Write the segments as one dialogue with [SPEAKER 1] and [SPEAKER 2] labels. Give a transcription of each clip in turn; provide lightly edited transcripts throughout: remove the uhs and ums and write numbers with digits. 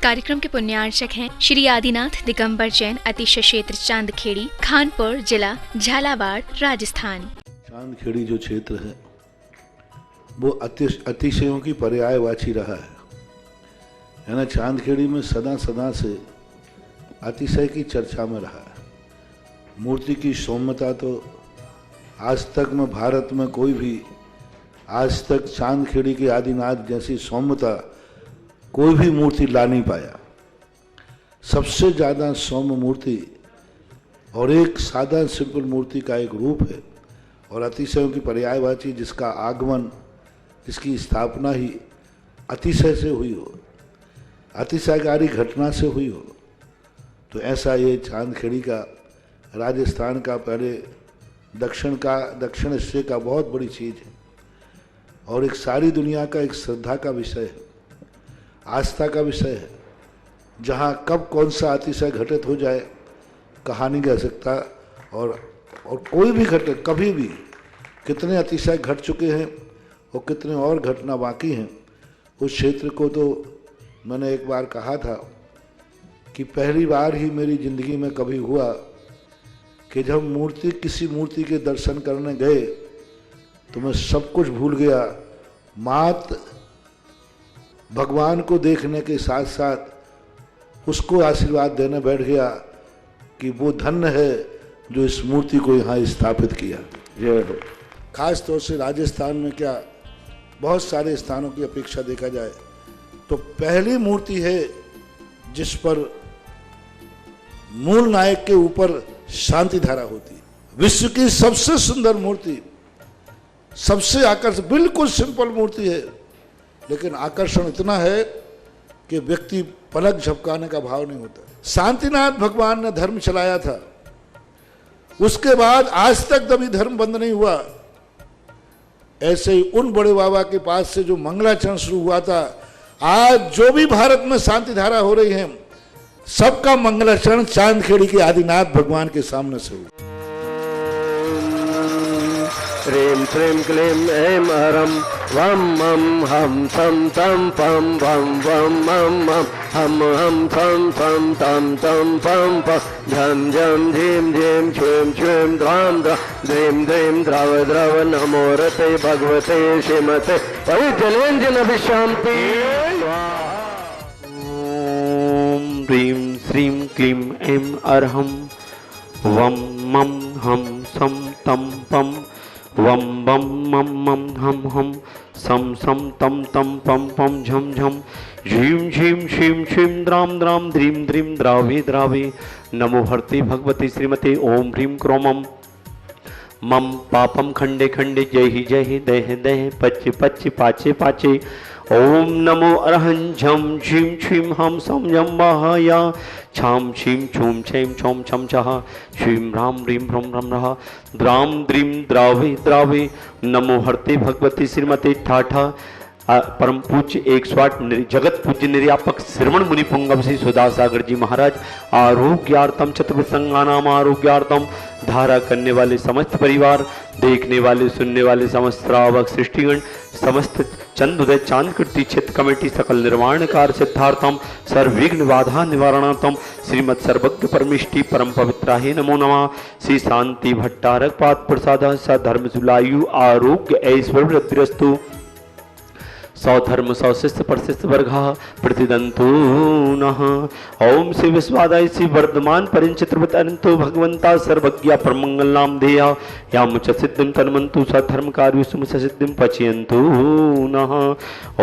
[SPEAKER 1] कार्यक्रम के पुण्यार्चक हैं श्री आदिनाथ दिगंबर जैन अतिशय क्षेत्र चांदखेड़ी, खानपुर जिला, झालावाड़, राजस्थान।
[SPEAKER 2] चांदखेड़ी जो क्षेत्र है वो अतिशयों की पर्यायवाची रहा है ना। चांदखेड़ी में सदा सदा से अतिशय की चर्चा में रहा है। मूर्ति की सौम्यता तो आज तक में भारत में कोई भी आज तक चांदखेड़ी के आदिनाथ जैसी सौम्यता कोई भी मूर्ति ला नहीं पाया। सबसे ज़्यादा सौम्य मूर्ति और एक सादा सिंपल मूर्ति का एक रूप है और अतिशयों की पर्यायवाची जिसका आगमन, जिसकी स्थापना ही अतिशय से हुई हो, अतिशयकारी घटना से हुई हो, तो ऐसा ये चांदखेड़ी का राजस्थान का पहले दक्षिण हिस्से का बहुत बड़ी चीज़ है और एक सारी दुनिया का एक श्रद्धा का विषय है, आस्था का विषय है। जहाँ कब कौन सा अतिशय घटित हो जाए कहा नहीं जा सकता और कोई भी घटे कभी भी कितने अतिशय घट चुके हैं और कितने और घटना बाकी हैं। उस क्षेत्र को तो मैंने एक बार कहा था कि पहली बार ही मेरी ज़िंदगी में कभी हुआ कि जब किसी मूर्ति के दर्शन करने गए तो मैं सब कुछ भूल गया। मात भगवान को देखने के साथ साथ उसको आशीर्वाद देने बैठ गया कि वो धन्य है जो इस मूर्ति को यहाँ स्थापित किया। जय हो। खास तौर से राजस्थान में क्या बहुत सारे स्थानों की अपेक्षा देखा जाए तो पहली मूर्ति है जिस पर मूल नायक के ऊपर शांति धारा होती है। विश्व की सबसे सुंदर मूर्ति, सबसे आकर्षक, बिल्कुल सिंपल मूर्ति है लेकिन आकर्षण इतना है कि व्यक्ति पलक झपकाने का भाव नहीं होता। शांतिनाथ भगवान ने धर्म चलाया था, उसके बाद आज तक कभी धर्म बंद नहीं हुआ। ऐसे ही उन बड़े बाबा के पास से जो मंगलाचरण शुरू हुआ था, आज जो भी भारत में शांति धारा हो रही है सबका मंगलाचरण चांदखेड़ी के आदिनाथ भगवान के सामने से हुआ।
[SPEAKER 3] ह्रीं श्रीं क्लीं ऐं हरं वं मं हम तं तं पं वं वं मं मं हम तं तं तं तं पं प झं झं झीं झीं छ्वीं छ्वीं द्रां द्रा द्रीं द्रीं द्रव द्रव नमो रते भगवते श्रीमते परिजलेन्द्रनभिशान्ति। ॐ ह्रीं श्रीं क्लीं ऐं अर्हं वं मं हम सं तं पं वम बम मम मम हम हम सम सम तम तम पम पम झम झम झीम झीम शीम शीम द्राम द्राम द्रीम द्रीम द्रावे द्रावे नमो हरते भगवते श्रीमते ओम ह्रीं क्रोमम मम पापम खंडे खंडे जय ही दह दह पच पच पाचे पाचे ओम नमो अरहं झम झीम छीम हम सम झम महाया छाम छीम छूम छेम छौम छम छह श्रीम राम ह्रीं ह्रम रम रहा द्राम द्रीम द्रावे द्रावे नमो हरते भगवती श्रीमते ठाठा परम पूज्य 108 जगत पूज्य निर्यापक श्रवण मुनि पुंगव श्री सुदास सागर जी महाराज आरोग्यार्थम चतुर्संगानाम आरोग्यार्थम धारा करने वाले समस्त परिवार, देखने वाले सुनने वाले समस्त श्रावक सृष्टिगण, समस्त चंदोदय चांदकृति क्षेत्र कमेटी सकल निर्माण कार्य सिद्धार्थम सर्वविघ्न बाधा निवारणार्थम श्रीमद सर्वज्ञ परमिष्टि परम पवित्राहे नमो नमः। श्री शांति भट्टारक पाद प्रसाद सधर्म सुलायु आरोग्य ऐश्वर्य वृद्धिरस्तु सौधर्म सौशिष्ट परशिष्ट वर्गा प्रतिदंतो नः। ओम श्री विश्वादाय श्री वर्धमान परिचित्रवत अनंतो भगवंता सर्वज्ञा परमंगल नाम धेया यामुच सिद्धिं तन्मन्तु सधर्म कार्य सुमुच सिद्धिं पचयन्तु नः।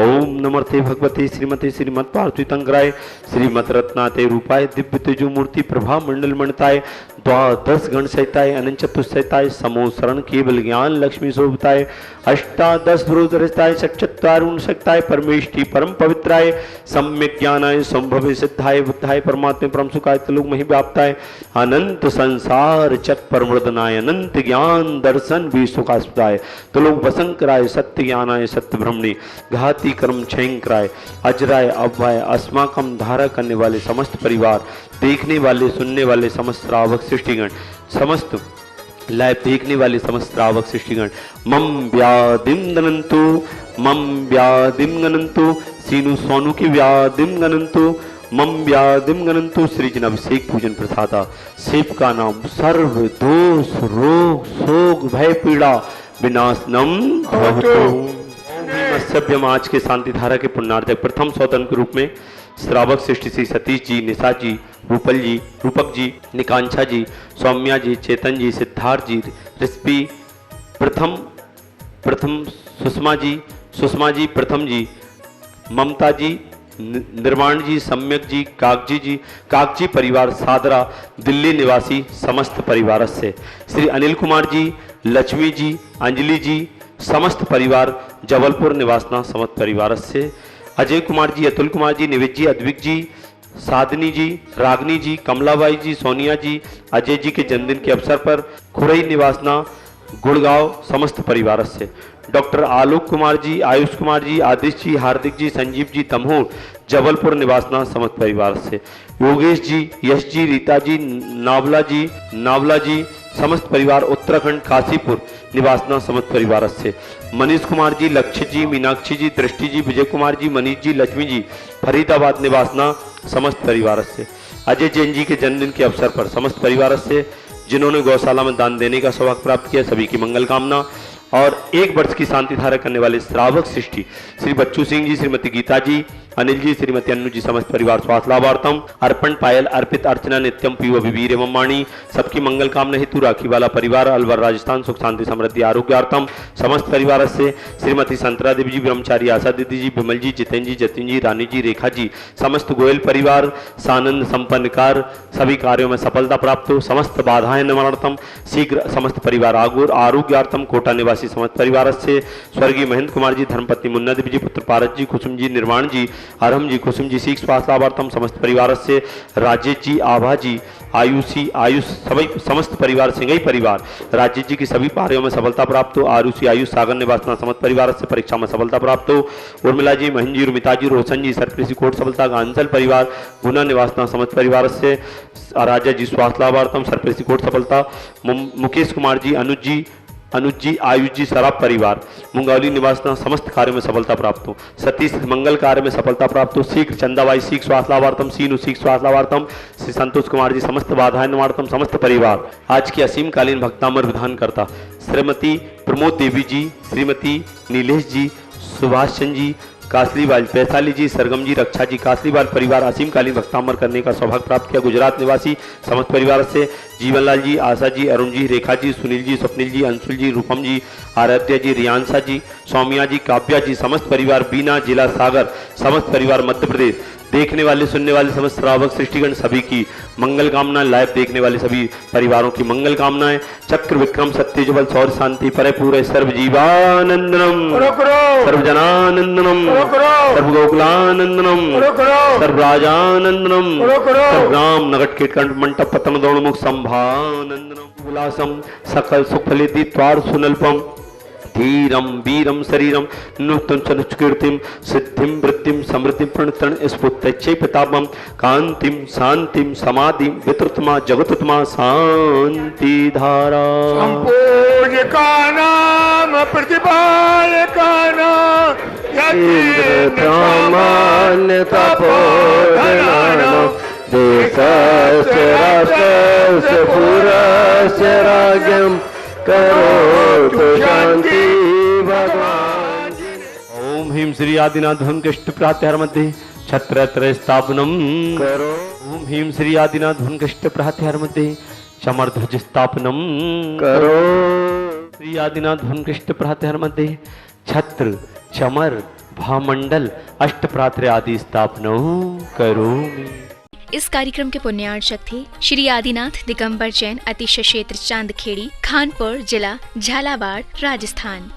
[SPEAKER 3] ओम नमस्ते भगवते श्रीमते श्रीमत् पार्थितंकराय श्रीमत् रत्नाते रूपाय दिव्य तेजो मूर्ति प्रभा मंडल मंडताय द्वादश गण सहिताय अनंत चतुस्सहिताय समो शरण केवल ज्ञान लक्ष्मी शोभताय अष्टादश ध्रुवधरताय सच्चत्वारुण शक्ताय परमेष्टि परम पवित्राय सम्यक ज्ञानाय संभवे सिद्धाय बुद्धाय परमात्मे परम सुखाय त्रिलोक महि व्याप्ताय अनंत संसार चक परमृदनाय अनंत ज्ञान दर्शन भी सुखास्पदाय त्रिलोक वसंकराय सत्य ज्ञानाय सत्य ब्रह्मणे घाती कर्म क्षयंकराय अजराय अव्वाय अस्माकम धारा करने वाले समस्त परिवार, देखने वाले सुनने वाले समस्त श्रावक सृष्टिगण, समस्त लाइव देखने वाले समस्त श्रावक सृष्टिगण मम व्याधिम गणन्तु मम व्याधिम गणन्तु सीनु सोनु की व्याधिम गणन्तु मम व्याधिम गणंतु श्रीजन अभिषेक पूजन प्रसादा। शिव का नाम सर्व दोष रोग शोक भय पीड़ा विनाशनम भवतु। सभ्यम आज के शांति धारा के पुण्यार्जक प्रथम सौतन के रूप में श्रावक सृष्टि श्री सतीश जी, निशा जी, रूपक जी, निकांक्षा जी, सौम्या जी, चेतन जी, सिद्धार्थ जी, रिस्पी, प्रथम सुषमा जी, प्रथम जी, ममता जी, निर्माण जी, सम्यक जी, कागजी परिवार सादरा दिल्ली निवासी समस्त परिवार से, श्री अनिल कुमार जी, लक्ष्मी जी, अंजलि जी समस्त परिवार जबलपुर निवासना समस्त परिवार से, अजय कुमार जी, अतुल कुमार जी, निवित जी, अद्विक जी, साधनी जी, रागनी जी, कमलाबाई जी, सोनिया जी, अजय जी के जन्मदिन के अवसर पर खुरई निवासना गुड़गांव समस्त परिवार से, डॉक्टर आलोक कुमार जी, आयुष कुमार जी, आदिश जी, हार्दिक जी, संजीव जी, तमहूर जबलपुर निवासना समस्त परिवार से, योगेश जी, यश जी, रीता जी, नावला जी समस्त परिवार उत्तराखंड काशीपुर निवासना समस्त परिवार से, मनीष कुमार जी, लक्ष्य जी, मीनाक्षी जी, दृष्टि जी, विजय कुमार जी, मनीष जी, लक्ष्मी जी फरीदाबाद निवासना समस्त परिवार से, अजय जैन जी के जन्मदिन के अवसर पर समस्त परिवार से, जिन्होंने गौशाला में दान देने का सौभाग्य प्राप्त किया सभी की मंगल कामना। और 1 वर्ष की शांति धारा करने वाले श्रावक सृष्टि श्री बच्चू सिंह जी, श्रीमती गीता जी, अनिल जी, श्रीमती अन्नू जी समस्त परिवार स्वास्थ्य लाभार्थम, अर्पण पायल अर्पित अर्चना नित्यम पीव विवीर एवं वाणी सबकी मंगल कामना हेतु राखी वाला परिवार अलवर राजस्थान सुख शांति समृद्धि आरोग्यार्थम समस्त परिवार से, श्रीमती संतरा देवी जी, ब्रह्मचारी आशा दीदी जी, विमल जी, जितेन जी, जतिन जी, रानी जी, रेखा जी समस्त गोयल परिवार सानंद संपन्न कार सभी कार्यों में सफलता प्राप्त हो, समस्त बाधाएं निवारणार्थम शीघ्र समस्त परिवार आरोग्यार्थम कोटा निवासी समस्त परिवार से, स्वर्गीय महेंद्र कुमार जी, धर्मपत्नी मुन्ना देवी जी, पुत्र पारस जी, कुसुम जी, निर्माण जी, आरम जी, कुसुम जी सीख स्वास्थ्य लाभार्थम समस्त परिवार से, राजेश जी, आभा जी, आयुष सभी समस्त परिवार सिंगई परिवार राजेश जी की सभी कार्यों में सफलता प्राप्त हो, आयुष सागर निवासना समस्त परिवार से परीक्षा में सफलता प्राप्त हो, उर्मिला जी, महेंद्र जी, रुमिता जी, रोशन जी सरप्रीसी कोट सफलता गांचल परिवार गुना निवासना समस्त परिवार से, राजा जी स्वास्थ्य लाभार्थम सरप्रीसी कोट सफलता, मुकेश कुमार जी, अनुज जी, आयुष जी सराब परिवार मुंगौली निवासना समस्त कार्यों में सफलता प्राप्त हो, सतीश मंगल कार्य में सफलता प्राप्त हो, शीघ्र चंदाबाई सीख स्वास्थ्य लाभार्थम, सीनू सीख स्वास्थ्य लाभार्थम, श्री संतोष कुमार जी समस्त बाधाएं निवारतम समस्त परिवार। आज की असीमकालीन भक्तामर विधान करता श्रीमती प्रमोद देवी जी, श्रीमती नीलेश जी, सुभाष चंद्र जी, कासलीवाल वैशाली जी, सरगम जी, रक्षा जी कासलीवाल परिवार असीमकालीन भक्तामर करने का सौभाग्य प्राप्त किया, गुजरात निवासी समस्त परिवार से, जीवनलाल जी, आशा जी, अरुण जी, रेखा जी, सुनील जी, स्वप्निल जी, अंशुल जी, रूपम जी, आराध्या जी, रियांशा जी, सौम्या जी, काव्या जी समस्त परिवार बीना जिला सागर समस्त परिवार मध्य प्रदेश, देखने वाले सुनने वाले समस्त श्रावक सृष्टिगण सभी की मंगल कामना, लाइव देखने वाले सभी परिवारों की मंगल कामनाएं, चक्र विक्रम सत्य जुबल सौर शांति परे पूरे सर्व जीवानंदनम सर्व जनानंदनम सर्व गोकुलानंदनम सर्व राजानंदनम सर्व राम नगट कीटकंठ मंडप पतन दौड़मुख संभानंदनम उल्लासम सकल सुखफलिति त्वार सुनल्पम धीरम वीरम शरीरम नूतन चनुकीर्तिम सिद्धिम वृत्तिम समृद्धिम प्रणतन स्फुत्तच्छे प्रतापम कांतिम शांतिम समाधिम वितृतमा जगतुतमा शांति धारा
[SPEAKER 4] संपूर्ण का नाम प्रतिपाल का नाम
[SPEAKER 3] इंद्र ब्रह्माण्य तपोधनानाम देशस्य राष्ट्रस्य पुरस्य राज्यम करो शांति भगवान। ओम ह्रीं श्री आदिनाथ धनकृष्ट प्रात्यहर मध्ये छत्रत्र स्थापनम करो। ओम ह्रीं श्री आदिनाथ धनकृष्ट प्रात्यहर मध्ये चमरध्वज स्थापनम करो। श्री आदिनाथ धनकृष्ट प्रात्यहर मध्ये छत्र चमर भामंडल अष्ट प्रात्र आदि स्थापनम करोमि।
[SPEAKER 1] इस कार्यक्रम के पुण्यार्चक थे श्री आदिनाथ दिगंबर जैन, अतिशय क्षेत्र चांदखेड़ी, खानपुर जिला, झालावाड़, राजस्थान।